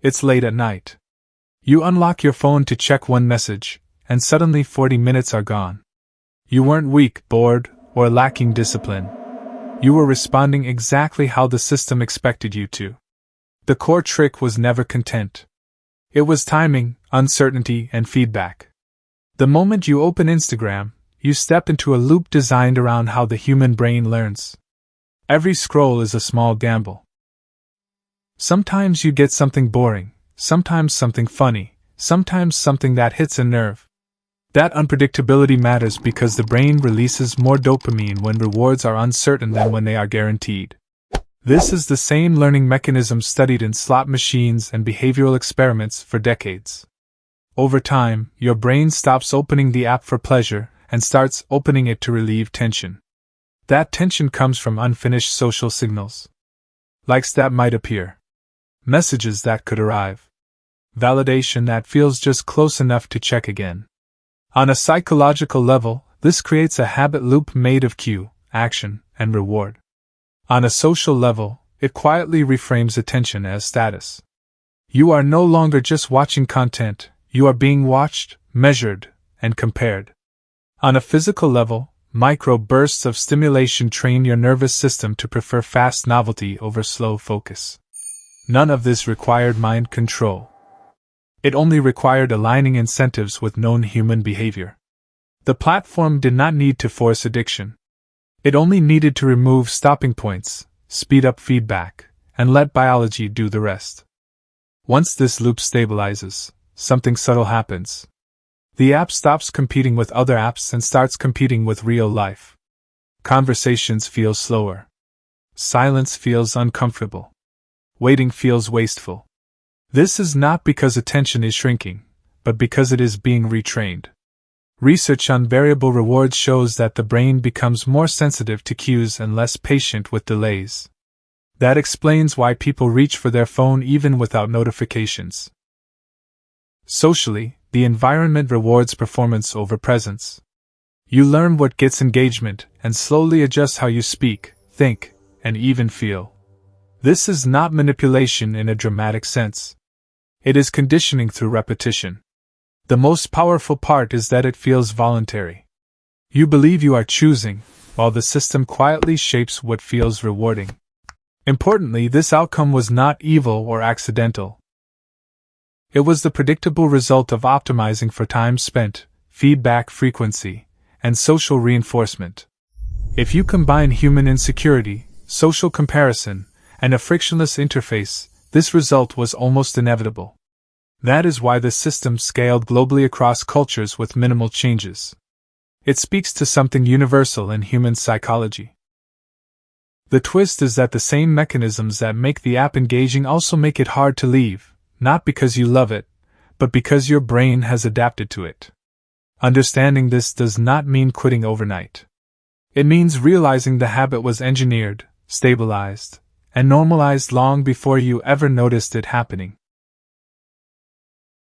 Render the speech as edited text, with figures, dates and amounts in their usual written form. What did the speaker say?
It's late at night. You unlock your phone to check one message, and suddenly 40 minutes are gone. You weren't weak, bored, or lacking discipline. You were responding exactly how the system expected you to. The core trick was never content. It was timing, uncertainty, and feedback. The moment you open Instagram, you step into a loop designed around how the human brain learns. Every scroll is a small gamble. Sometimes you get something boring, sometimes something funny, sometimes something that hits a nerve. That unpredictability matters because the brain releases more dopamine when rewards are uncertain than when they are guaranteed. This is the same learning mechanism studied in slot machines and behavioral experiments for decades. Over time, your brain stops opening the app for pleasure and starts opening it to relieve tension. That tension comes from unfinished social signals. Likes that might appear. Messages that could arrive. Validation that feels just close enough to check again. On a psychological level, this creates a habit loop made of cue, action, and reward. On a social level, it quietly reframes attention as status. You are no longer just watching content, you are being watched, measured, and compared. On a physical level, micro bursts of stimulation train your nervous system to prefer fast novelty over slow focus. None of this required mind control. It only required aligning incentives with known human behavior. The platform did not need to force addiction. It only needed to remove stopping points, speed up feedback, and let biology do the rest. Once this loop stabilizes, something subtle happens. The app stops competing with other apps and starts competing with real life. Conversations feel slower. Silence feels uncomfortable. Waiting feels wasteful. This is not because attention is shrinking, but because it is being retrained. Research on variable rewards shows that the brain becomes more sensitive to cues and less patient with delays. That explains why people reach for their phone even without notifications. Socially, the environment rewards performance over presence. You learn what gets engagement and slowly adjust how you speak, think, and even feel. This is not manipulation in a dramatic sense. It is conditioning through repetition. The most powerful part is that it feels voluntary. You believe you are choosing, while the system quietly shapes what feels rewarding. Importantly, this outcome was not evil or accidental. It was the predictable result of optimizing for time spent, feedback frequency, and social reinforcement. If you combine human insecurity, social comparison, and a frictionless interface, this result was almost inevitable. That is why the system scaled globally across cultures with minimal changes. It speaks to something universal in human psychology. The twist is that the same mechanisms that make the app engaging also make it hard to leave, not because you love it, but because your brain has adapted to it. Understanding this does not mean quitting overnight. It means realizing the habit was engineered, stabilized, and normalized long before you ever noticed it happening.